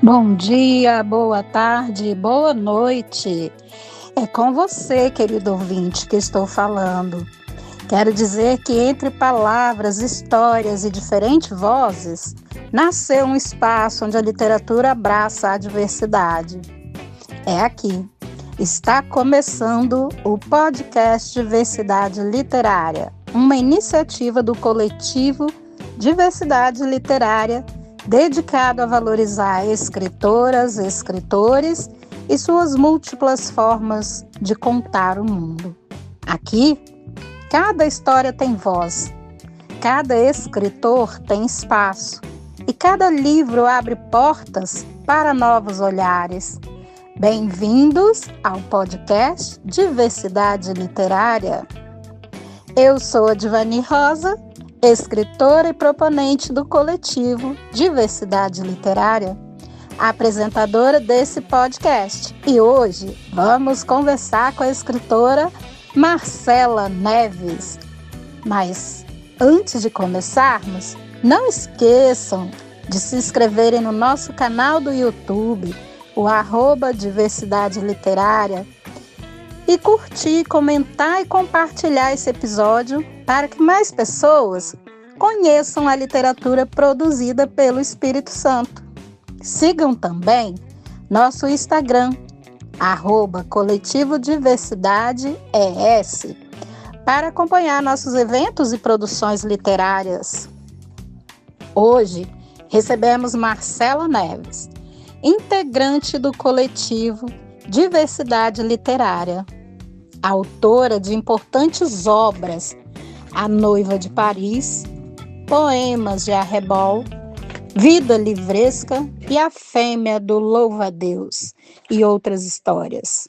Bom dia, boa tarde, boa noite. É com você, querido ouvinte, que estou falando. Quero dizer que entre palavras, histórias e diferentes vozes, nasceu um espaço onde a literatura abraça a diversidade. É aqui. Está começando o podcast Diversidade Literária, uma iniciativa do coletivo Diversidade Literária dedicado a valorizar escritoras, escritores e suas múltiplas formas de contar o mundo. Aqui, cada história tem voz, cada escritor tem espaço e cada livro abre portas para novos olhares. Bem-vindos ao podcast Diversidade Literária. Eu sou a Divani Rosa, escritora e proponente do coletivo Diversidade Literária, apresentadora desse podcast. E hoje vamos conversar com a escritora Marcela Neves. Mas antes de começarmos, não esqueçam de se inscreverem no nosso canal do YouTube, o @Diversidade Literária, e curtir, comentar e compartilhar esse episódio para que mais pessoas conheçam a literatura produzida pelo Espírito Santo. Sigam também nosso Instagram, @Coletivo Diversidade ES, para acompanhar nossos eventos e produções literárias. Hoje recebemos Marcela Neves, integrante do coletivo Diversidade Literária, autora de importantes obras: A Noiva de Paris, Poemas de Arrebol, Vida Livresca e A Fêmea do Louva-a-Deus, e outras histórias.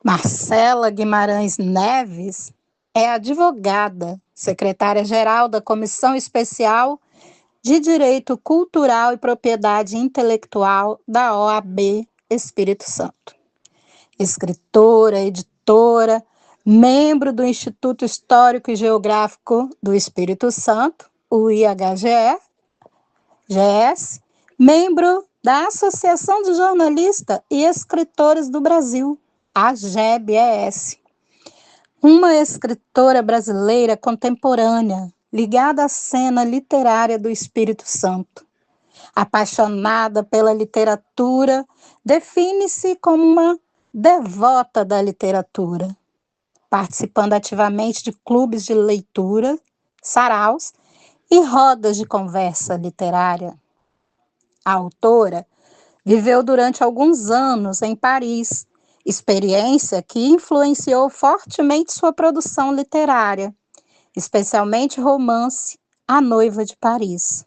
Marcela Guimarães Neves é advogada, secretária-geral da Comissão Especial de Direito Cultural e Propriedade Intelectual da OAB Espírito Santo. Escritora, editora, membro do Instituto Histórico e Geográfico do Espírito Santo, o IHGE-GS, membro da Associação de Jornalistas e Escritores do Brasil, a AGEB-ES. Uma escritora brasileira contemporânea, ligada à cena literária do Espírito Santo. Apaixonada pela literatura, define-se como uma devota da literatura, participando ativamente de clubes de leitura, saraus e rodas de conversa literária. A autora viveu durante alguns anos em Paris, experiência que influenciou fortemente sua produção literária, especialmente o romance A Noiva de Paris.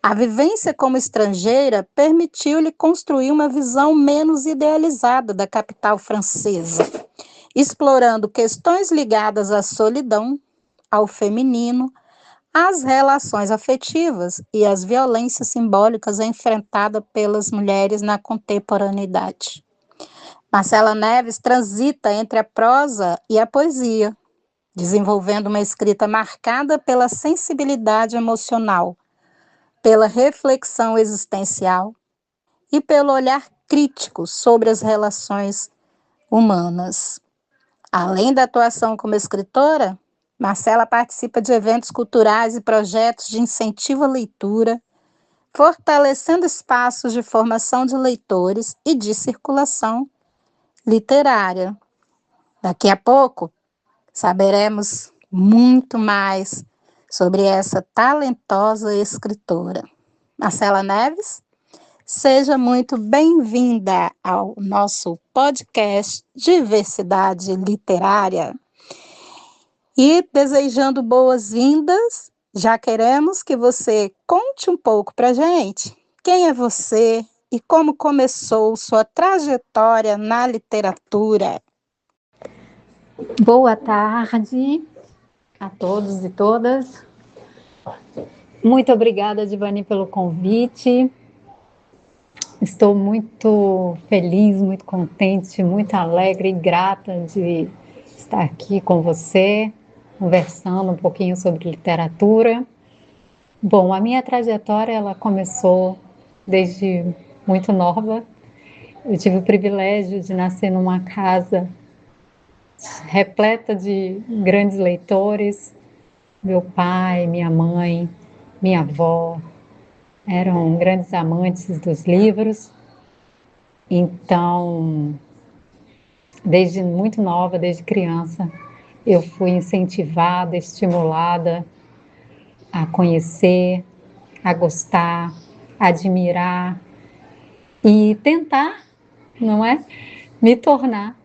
A vivência como estrangeira permitiu-lhe construir uma visão menos idealizada da capital francesa, explorando questões ligadas à solidão, ao feminino, às relações afetivas e às violências simbólicas enfrentadas pelas mulheres na contemporaneidade. Marcela Neves transita entre a prosa e a poesia, desenvolvendo uma escrita marcada pela sensibilidade emocional, pela reflexão existencial e pelo olhar crítico sobre as relações humanas. Além da atuação como escritora, Marcela participa de eventos culturais e projetos de incentivo à leitura, fortalecendo espaços de formação de leitores e de circulação literária. Daqui a pouco, saberemos muito mais sobre essa talentosa escritora. Marcela Neves, seja muito bem-vinda ao nosso podcast Diversidade Literária. E desejando boas-vindas, já queremos que você conte um pouco para a gente quem é você e como começou sua trajetória na literatura. Boa tarde a todos e todas. Muito obrigada, Divani, pelo convite. Estou muito feliz, muito contente, muito alegre e grata de estar aqui com você, conversando um pouquinho sobre literatura. Bom, a minha trajetória ela começou desde muito nova. Eu tive o privilégio de nascer numa casa repleta de grandes leitores. Meu pai, minha mãe, minha avó eram grandes amantes dos livros. Então, desde muito nova, desde criança, eu fui incentivada, estimulada a conhecer, a gostar, a admirar e tentar, não é? Me tornar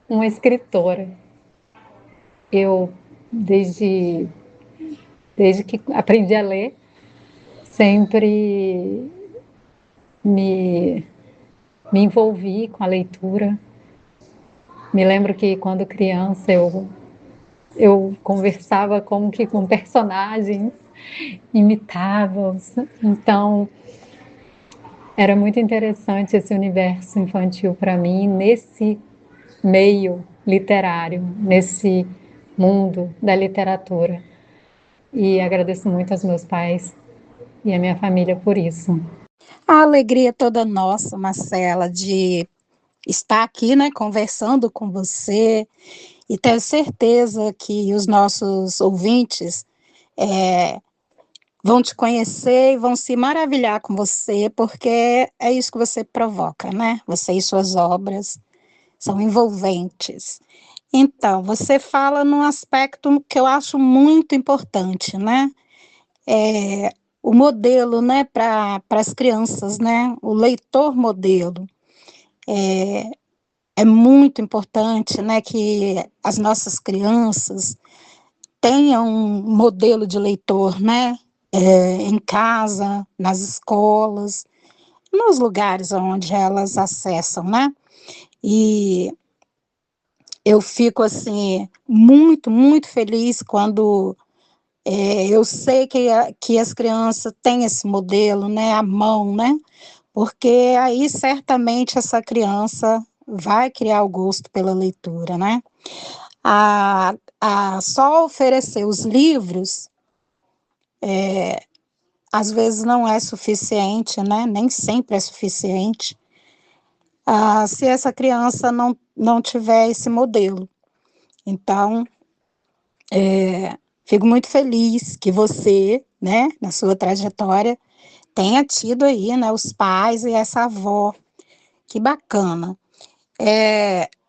uma escritora. Eu, desde, desde que aprendi a ler, sempre me, me envolvi com a leitura. Me lembro que quando criança eu conversava como que com personagens, imitava-os. Então, era muito interessante esse universo infantil para mim, nesse meio literário, nesse mundo da literatura. E agradeço muito aos meus pais e à minha família por isso. A alegria é toda nossa, Marcela, de estar aqui, né, conversando com você e tenho certeza que os nossos ouvintes vão te conhecer e vão se maravilhar com você, porque é isso que você provoca, né? Você e suas obras são envolventes. Então, você fala num aspecto que eu acho muito importante, né? O modelo, né, para as crianças, né? O leitor modelo. É muito importante, né, que as nossas crianças tenham um modelo de leitor, né? Em casa, nas escolas, nos lugares onde elas acessam, né? E eu fico assim muito, muito feliz quando eu sei que as crianças têm esse modelo, né, à mão, né? Porque aí certamente essa criança vai criar o gosto pela leitura, né? Só oferecer os livros às vezes não é suficiente, né? Nem sempre é suficiente. Se essa criança não tiver esse modelo. Então, fico muito feliz que você, né, na sua trajetória, tenha tido aí, né, os pais e essa avó. Que bacana.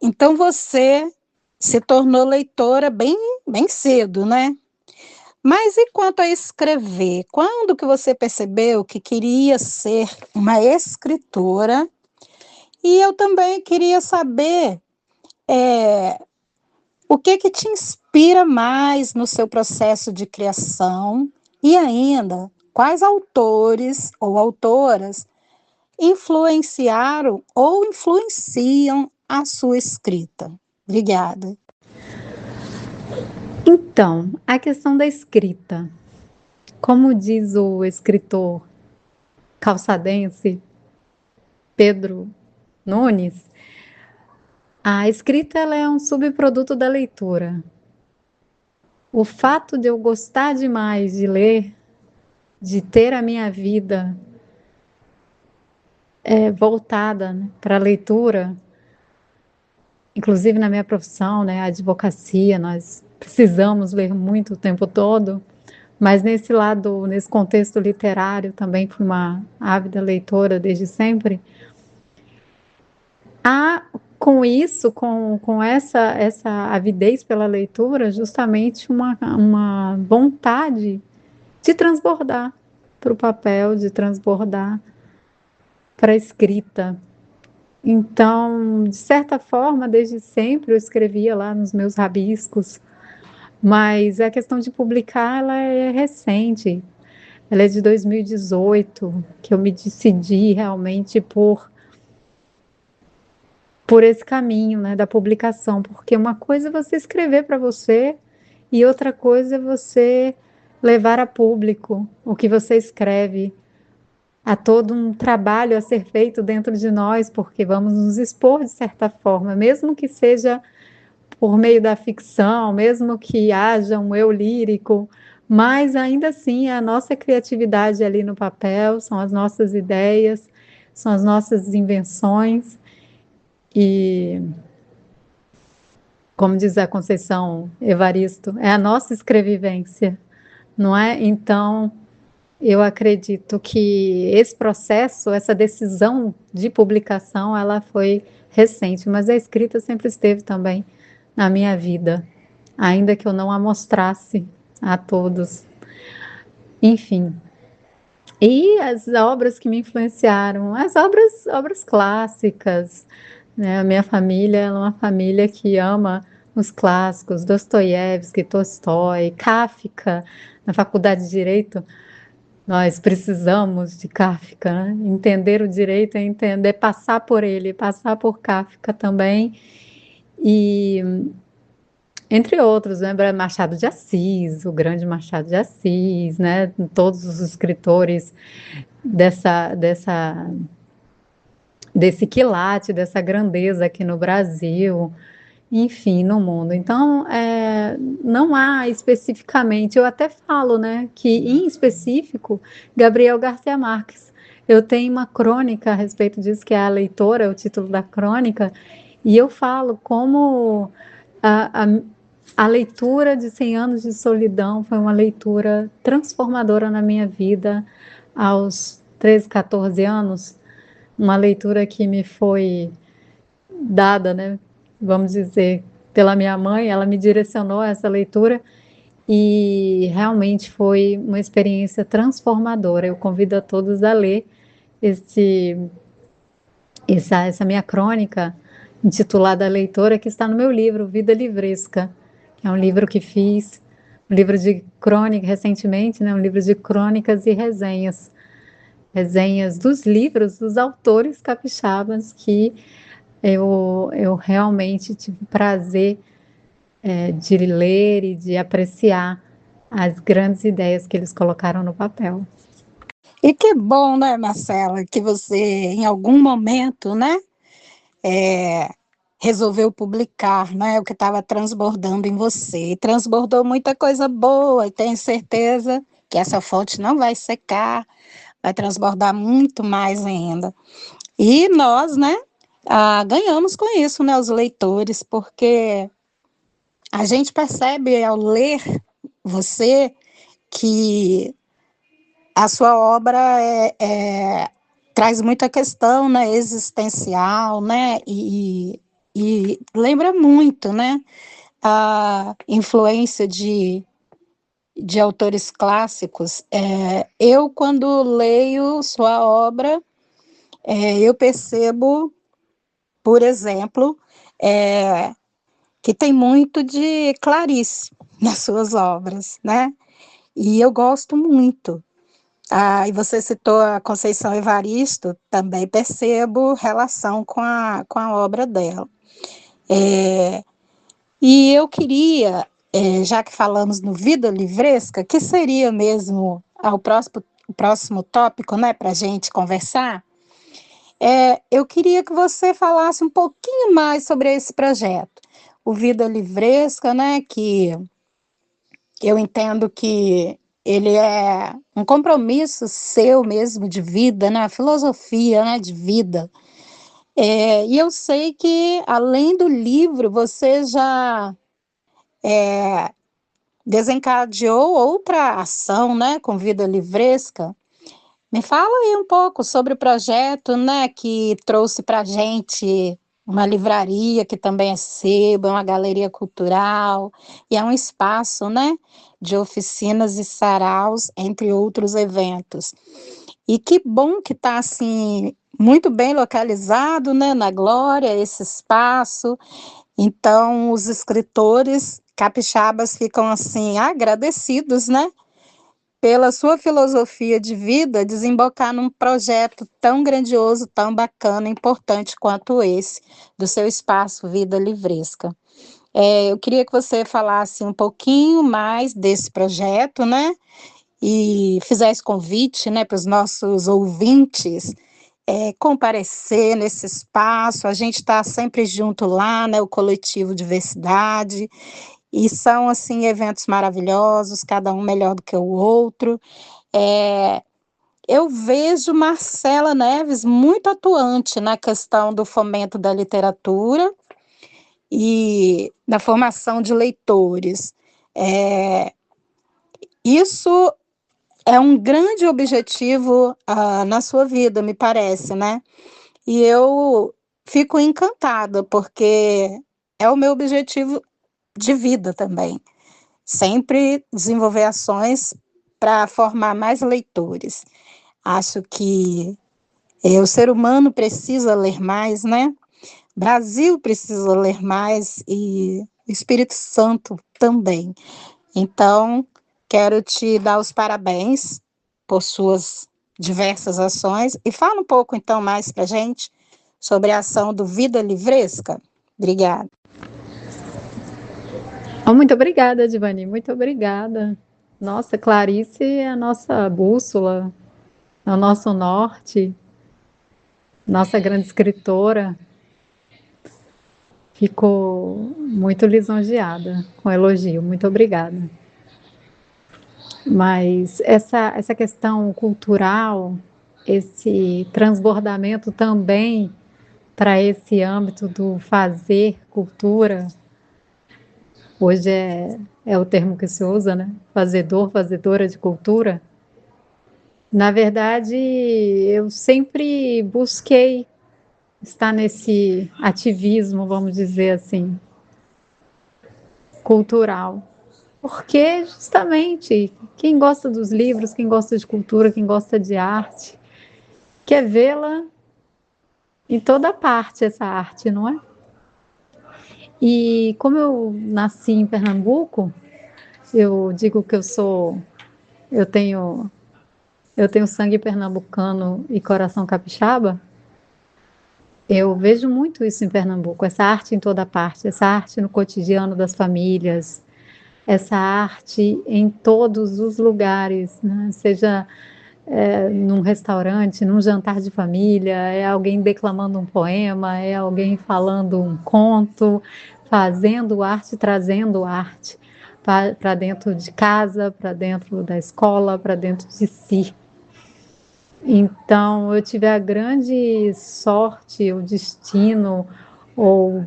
Então, você se tornou leitora bem, bem cedo, né? Mas e quanto a escrever? Quando que você percebeu que queria ser uma escritora? E eu também queria saber o que te inspira mais no seu processo de criação e ainda quais autores ou autoras influenciaram ou influenciam a sua escrita. Obrigada. Então, a questão da escrita. Como diz o escritor calçadense Pedro Nunes, a escrita ela é um subproduto da leitura. O fato de eu gostar demais de ler, de ter a minha vida voltada, né, para a leitura, inclusive na minha profissão, né, a advocacia, nós precisamos ler muito o tempo todo, mas nesse lado, nesse contexto literário, também fui uma ávida leitora desde sempre. Há com isso, com essa avidez pela leitura, justamente uma vontade de transbordar para o papel, de transbordar para a escrita. Então, de certa forma, desde sempre eu escrevia lá nos meus rabiscos, mas a questão de publicar, ela é recente. Ela é de 2018, que eu me decidi realmente por esse caminho, né, da publicação, porque uma coisa é você escrever para você e outra coisa é você levar a público o que você escreve. Há todo um trabalho a ser feito dentro de nós, porque vamos nos expor de certa forma, mesmo que seja por meio da ficção, mesmo que haja um eu lírico, mas ainda assim é a nossa criatividade ali no papel, são as nossas ideias, são as nossas invenções e, como diz a Conceição Evaristo, é a nossa escrevivência, não é? Então, eu acredito que esse processo, essa decisão de publicação, ela foi recente, mas a escrita sempre esteve também na minha vida, ainda que eu não a mostrasse a todos. Enfim, e as obras que me influenciaram, as obras clássicas, né? A minha família é uma família que ama os clássicos, Dostoiévski, Tolstói, Kafka. Na faculdade de Direito, nós precisamos de Kafka, né? Entender o direito é entender, passar por ele, passar por Kafka também. E entre outros, lembra Machado de Assis, o grande Machado de Assis, né? Todos os escritores dessa desse quilate, dessa grandeza aqui no Brasil, enfim, no mundo. Então, não há especificamente, eu até falo, né, que em específico, Gabriel Garcia Marques. Eu tenho uma crônica a respeito disso, que é A Leitora, o título da crônica, e eu falo como a, a, a leitura de 100 anos de solidão foi uma leitura transformadora na minha vida aos 13, 14 anos, uma leitura que me foi dada, né, vamos dizer, pela minha mãe, ela me direcionou a essa leitura e realmente foi uma experiência transformadora. Eu convido a todos a ler esse, essa minha crônica intitulada A Leitora, que está no meu livro Vida Livresca, que é um livro que fiz, um livro de crônica recentemente, né, um livro de crônicas e resenhas, resenhas dos livros dos autores capixabas que eu realmente tive prazer de ler e de apreciar as grandes ideias que eles colocaram no papel. E que bom, né, Marcela, que você, em algum momento, né, resolveu publicar, né, o que estava transbordando em você. E transbordou muita coisa boa, e tenho certeza que essa fonte não vai secar, vai transbordar muito mais ainda. E nós, né, ganhamos com isso, né, os leitores, porque a gente percebe ao ler você que a sua obra traz muita questão, né, existencial, né, e lembra muito, né, a influência de autores clássicos. Eu, quando leio sua obra, eu percebo, por exemplo, que tem muito de Clarice nas suas obras, né, e eu gosto muito. E você citou a Conceição Evaristo, também percebo relação com a obra dela. E eu queria, já que falamos no Vida Livresca, que seria mesmo o próximo tópico, né, para a gente conversar, eu queria que você falasse um pouquinho mais sobre esse projeto, o Vida Livresca, né, que eu entendo que ele é um compromisso seu mesmo de vida, né? A filosofia, né, de vida. E eu sei que, além do livro, você já desencadeou outra ação, né, com Vida Livresca. Me fala aí um pouco sobre o projeto, né, que trouxe para a gente uma livraria que também é sebo, é uma galeria cultural, e é um espaço, né, de oficinas e saraus, entre outros eventos. E que bom que está, assim, muito bem localizado, né, na Glória, esse espaço. Então, os escritores capixabas ficam, assim, agradecidos, né, pela sua filosofia de vida, desembocar num projeto tão grandioso, tão bacana, importante quanto esse, do seu espaço Vida Livresca. Eu queria que você falasse um pouquinho mais desse projeto, né? E fizesse convite, né, para os nossos ouvintes comparecer nesse espaço. A gente está sempre junto lá, né? O Coletivo Diversidade. E são, assim, eventos maravilhosos, cada um melhor do que o outro. eu vejo Marcela Neves muito atuante na questão do fomento da literatura e da formação de leitores. Isso é um grande objetivo na sua vida, me parece, né? E eu fico encantada, porque é o meu objetivo de vida também. Sempre desenvolver ações para formar mais leitores. Acho que o ser humano precisa ler mais, né? Brasil precisa ler mais e o Espírito Santo também. Então, quero te dar os parabéns por suas diversas ações e fala um pouco então mais para a gente sobre a ação do Vida Livresca. Obrigada. Muito obrigada, Divani, muito obrigada. Nossa, Clarice é a nossa bússola, é o nosso norte, nossa grande escritora. Fico muito lisonjeada com o elogio, muito obrigada. Mas essa questão cultural, esse transbordamento também para esse âmbito do fazer cultura, hoje é o termo que se usa, né? Fazedor, fazedora de cultura. Na verdade, eu sempre busquei estar nesse ativismo, vamos dizer assim, cultural. Porque justamente quem gosta dos livros, quem gosta de cultura, quem gosta de arte, quer vê-la em toda parte, essa arte, não é? E como eu nasci em Pernambuco, eu digo que eu tenho, eu tenho sangue pernambucano e coração capixaba. Eu vejo muito isso em Pernambuco, essa arte em toda parte, essa arte no cotidiano das famílias, essa arte em todos os lugares, né? Seja num restaurante, num jantar de família, é alguém declamando um poema, é alguém falando um conto, fazendo arte, trazendo arte para dentro de casa, para dentro da escola, para dentro de si. Então, eu tive a grande sorte, o destino, ou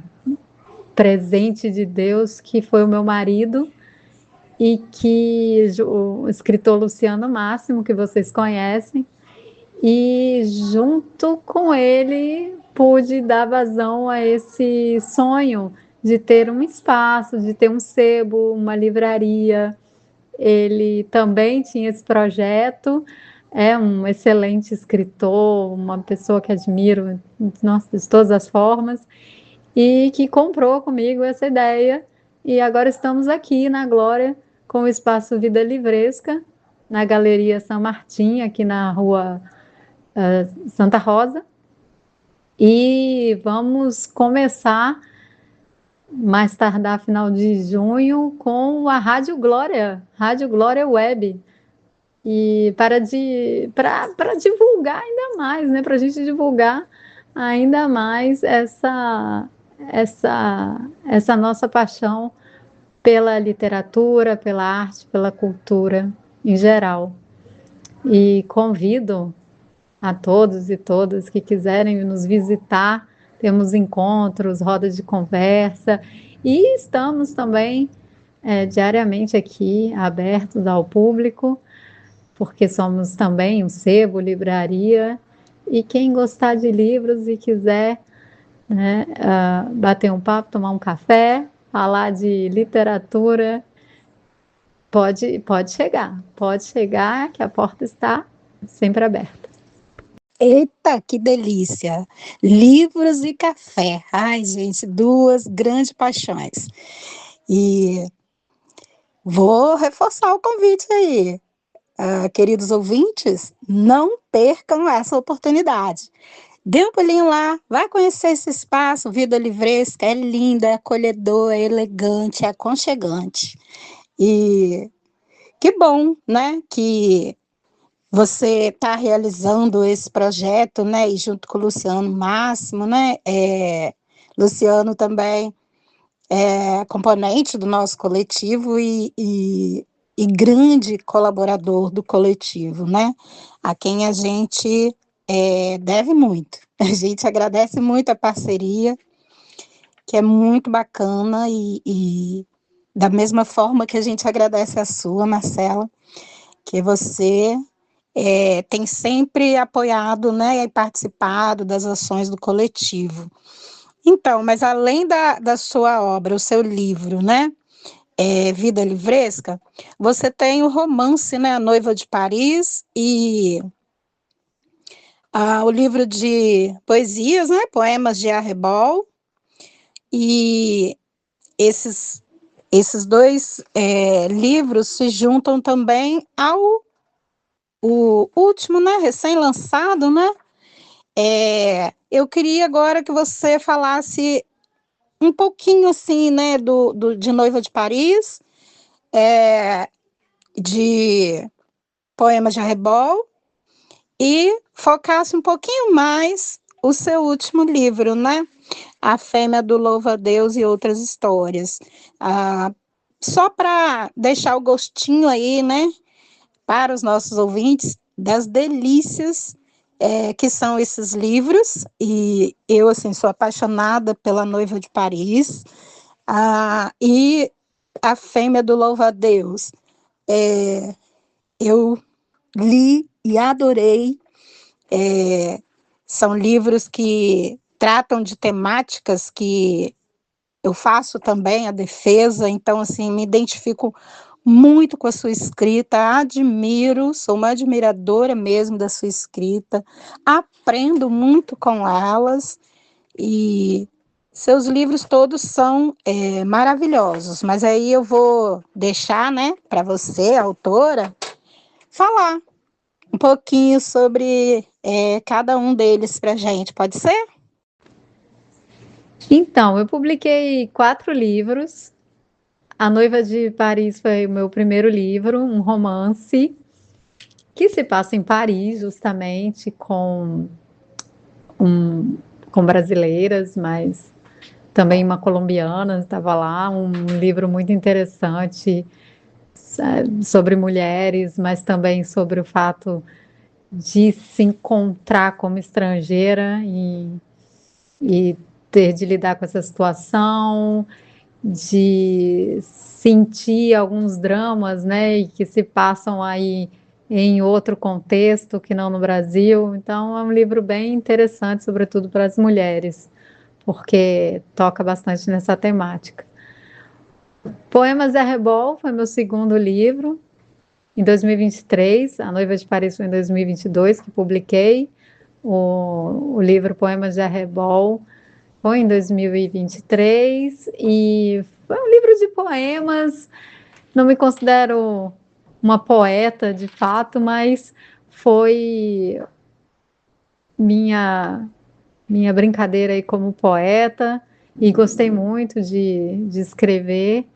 presente de Deus, que foi o meu marido, e que o escritor Luciano Máximo, que vocês conhecem, e junto com ele pude dar vazão a esse sonho de ter um espaço, de ter um sebo, uma livraria. Ele também tinha esse projeto, é um excelente escritor, uma pessoa que admiro, nossa, de todas as formas, e que comprou comigo essa ideia. E agora estamos aqui na Glória com o Espaço Vida Livresca, na Galeria São Martim, aqui na rua Santa Rosa. E vamos começar mais tardar final de junho com a Rádio Glória Web. E para divulgar ainda mais, né? Para a gente divulgar ainda mais essa nossa paixão pela literatura, pela arte, pela cultura em geral. E convido a todos e todas que quiserem nos visitar. Temos encontros, rodas de conversa e estamos também diariamente aqui abertos ao público, porque somos também um sebo, livraria, e quem gostar de livros e quiser, né, bater um papo, tomar um café, falar de literatura, pode chegar, que a porta está sempre aberta. Eita, que delícia! Livros e café. Ai, gente, duas grandes paixões. E vou reforçar o convite aí. Queridos ouvintes, não percam essa oportunidade. Dê um pulinho lá, vai conhecer esse espaço, Vida Livresca, é linda, é acolhedor, é elegante, é aconchegante. E que bom, né, que você está realizando esse projeto, né, e junto com o Luciano Máximo, né, Luciano também é componente do nosso coletivo e e grande colaborador do coletivo, né? A quem a gente deve muito. A gente agradece muito a parceria, que é muito bacana, e da mesma forma que a gente agradece a sua, Marcela, que você tem sempre apoiado, né, e participado das ações do coletivo. Então, mas além da sua obra, o seu livro, né, Vida Livresca, você tem o romance, né, A Noiva de Paris, e o livro de poesias, né, Poemas de Arrebol, e esses dois livros se juntam também ao o último, né, recém-lançado, né? Eu queria agora que você falasse um pouquinho assim, né, de Noiva de Paris, de Poemas de Arrebol, e focasse um pouquinho mais o seu último livro, né? A Fêmea do Louva-a-Deus e Outras Histórias. Só para deixar o gostinho aí, né, para os nossos ouvintes, das delícias que são esses livros, e eu, assim, sou apaixonada pela Noiva de Paris, e A Fêmea do Louva-a-Deus. Eu li e adorei. São livros que tratam de temáticas que eu faço também a defesa, então, assim, me identifico muito com a sua escrita, admiro, sou uma admiradora mesmo da sua escrita, aprendo muito com elas, e seus livros todos são maravilhosos, mas aí eu vou deixar, né, para você, autora, falar um pouquinho sobre cada um deles para a gente, pode ser? Então, eu publiquei 4 livros. A Noiva de Paris foi o meu primeiro livro, um romance que se passa em Paris, justamente um, com brasileiras, mas também uma colombiana estava lá. Um livro muito interessante sobre mulheres, mas também sobre o fato de se encontrar como estrangeira e ter de lidar com essa situação, de sentir alguns dramas, né, e que se passam aí em outro contexto que não no Brasil. Então, é um livro bem interessante, sobretudo para as mulheres, porque toca bastante nessa temática. Poemas de Arrebol foi meu segundo livro, em 2023. A Noiva de Paris foi em 2022 que publiquei. O livro Poemas de Arrebol foi em 2023 e foi um livro de poemas. Não me considero uma poeta de fato, mas foi minha minha brincadeira aí como poeta, e gostei muito de escrever.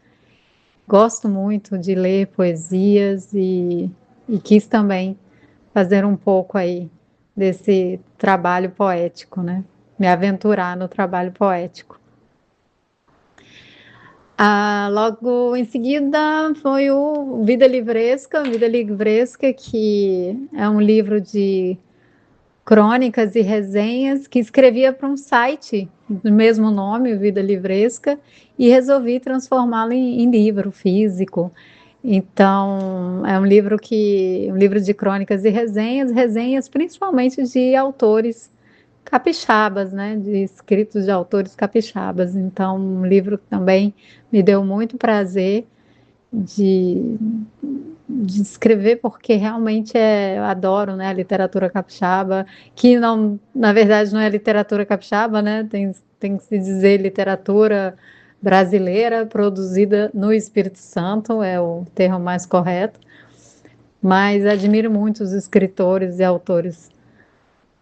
Gosto muito de ler poesias e quis também fazer um pouco aí desse trabalho poético, né? Me aventurar no trabalho poético. Logo em seguida foi o Vida Livresca, que é um livro de crônicas e resenhas que escrevia para um site do mesmo nome, Vida Livresca, e resolvi transformá-lo em livro físico. Então, é um livro de crônicas e resenhas, resenhas principalmente de autores capixabas, né, de escritos de autores capixabas. Então, um livro que também me deu muito prazer de, de escrever, porque realmente eu adoro, né, a literatura capixaba, que não, na verdade não é literatura capixaba, né, tem que se dizer literatura brasileira produzida no Espírito Santo, é o termo mais correto, mas admiro muito os escritores e autores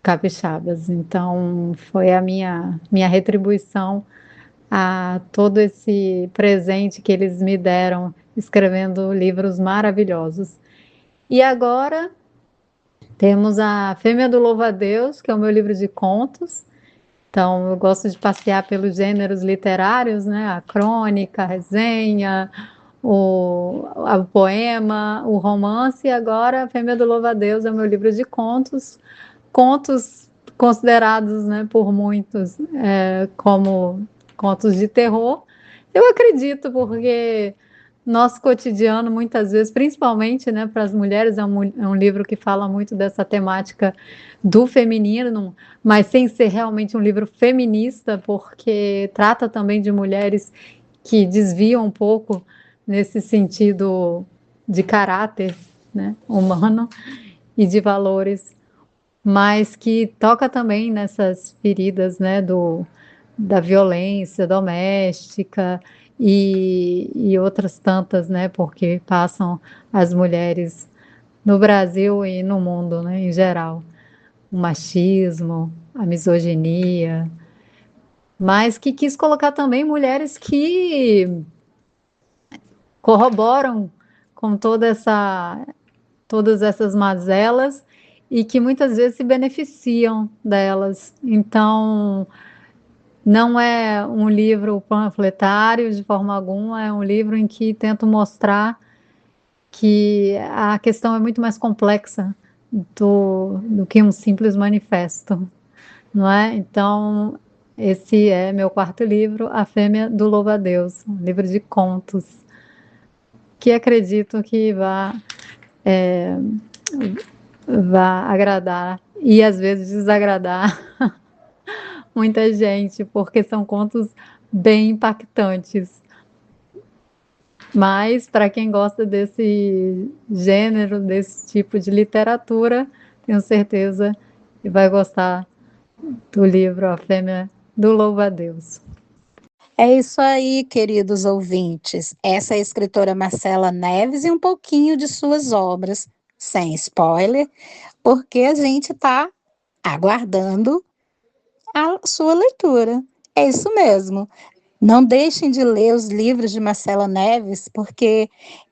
capixabas. Então, foi a minha retribuição a todo esse presente que eles me deram, escrevendo livros maravilhosos. E agora temos a Fêmea do Louva-a-Deus, que é o meu livro de contos. Então, eu gosto de passear pelos gêneros literários, né? A crônica, a resenha, o poema, o romance, e agora a Fêmea do Louva-a-Deus é o meu livro de contos, contos considerados, né, por muitos como contos de terror. Eu acredito, porque nosso cotidiano, muitas vezes, principalmente, né, para as mulheres, é um livro que fala muito dessa temática do feminino, mas sem ser realmente um livro feminista, porque trata também de mulheres que desviam um pouco nesse sentido de caráter, né, humano e de valores, mas que toca também nessas feridas, né, da violência doméstica e outras tantas, né, porque passam as mulheres no Brasil e no mundo, né, em geral. O machismo, a misoginia, mas que quis colocar também mulheres que corroboram com todas essas mazelas e que muitas vezes se beneficiam delas. Então, não é um livro panfletário de forma alguma, é um livro em que tento mostrar que a questão é muito mais complexa do que um simples manifesto, não é? Então, esse é meu quarto livro, A Fêmea do Louva-a-Deus, um livro de contos, que acredito que vá agradar e às vezes desagradar muita gente, porque são contos bem impactantes. Mas para quem gosta desse gênero, desse tipo de literatura, tenho certeza que vai gostar do livro A Fêmea do Louva-a-Deus. É isso aí, queridos ouvintes. Essa é a escritora Marcela Neves e um pouquinho de suas obras, sem spoiler, porque a gente está aguardando a sua leitura. É isso mesmo. Não deixem de ler os livros de Marcela Neves, porque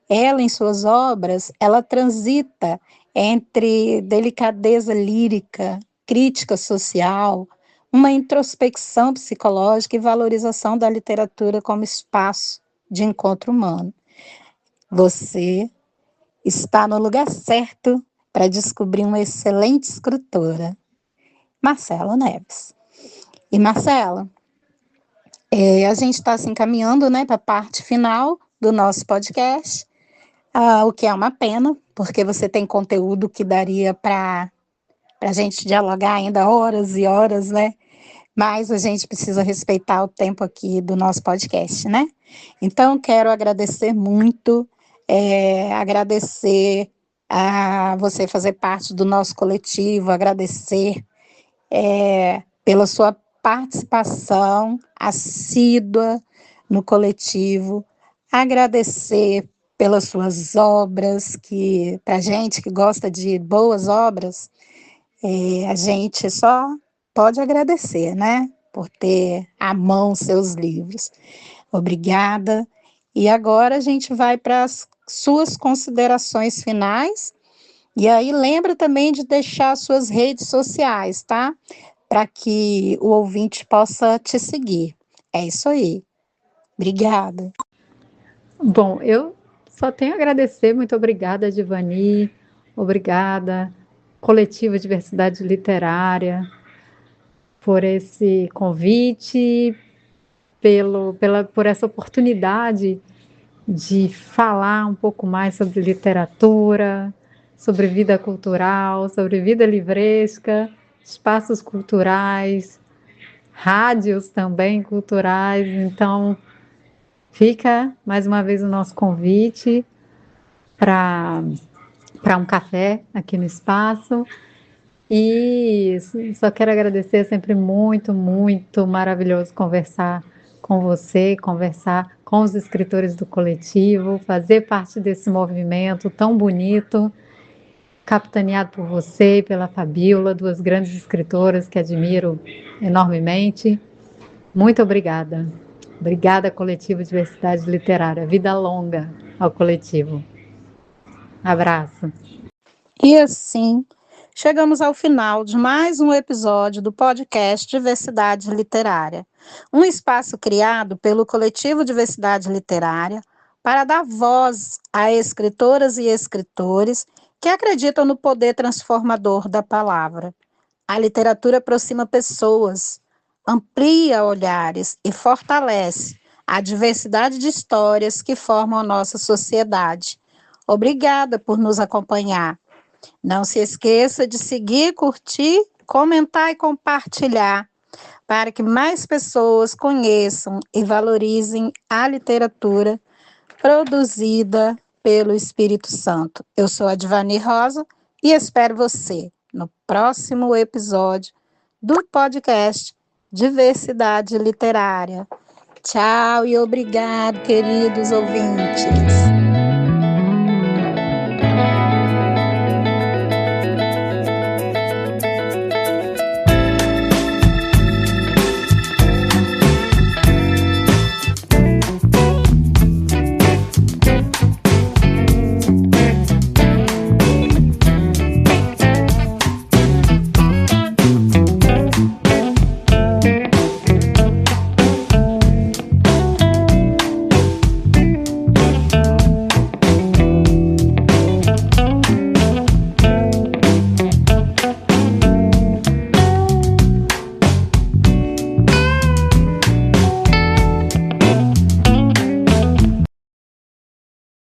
ela, em suas obras, ela transita entre delicadeza lírica, crítica social, uma introspecção psicológica e valorização da literatura como espaço de encontro humano. Você está no lugar certo para descobrir uma excelente escritora, Marcela Neves. E Marcela, a gente está se encaminhando, né, para a parte final do nosso podcast, o que é uma pena, porque você tem conteúdo que daria para a gente dialogar ainda horas e horas, né? Mas a gente precisa respeitar o tempo aqui do nosso podcast, né? Então, quero agradecer muito, agradecer a você fazer parte do nosso coletivo, agradecer pela sua participação assídua no coletivo, agradecer pelas suas obras, que para gente que gosta de boas obras, a gente só pode agradecer, né? Por ter à mão seus livros. Obrigada. E agora a gente vai para as suas considerações finais. E aí lembra também de deixar suas redes sociais, tá? Para que o ouvinte possa te seguir. É isso aí. Obrigada. Bom, eu só tenho a agradecer, muito obrigada, Divani, obrigada, Coletivo Diversidade Literária, por esse convite, por essa oportunidade de falar um pouco mais sobre literatura, sobre vida cultural, sobre vida livresca, espaços culturais, rádios também culturais. Então, fica mais uma vez o nosso convite para um café aqui no espaço. E só quero agradecer, é sempre muito, muito maravilhoso conversar com você, conversar com os escritores do coletivo, fazer parte desse movimento tão bonito, capitaneado por você e pela Fabíola, duas grandes escritoras que admiro enormemente. Muito obrigada. Obrigada, Coletivo Diversidade Literária. Vida longa ao coletivo. Abraço. E assim, chegamos ao final de mais um episódio do podcast Diversidade Literária, um espaço criado pelo Coletivo Diversidade Literária para dar voz a escritoras e escritores que acreditam no poder transformador da palavra. A literatura aproxima pessoas, amplia olhares e fortalece a diversidade de histórias que formam a nossa sociedade. Obrigada por nos acompanhar. Não se esqueça de seguir, curtir, comentar e compartilhar para que mais pessoas conheçam e valorizem a literatura produzida pelo Espírito Santo. Eu sou a Divani Rosa e espero você no próximo episódio do podcast Diversidade Literária. Tchau e obrigado, queridos ouvintes.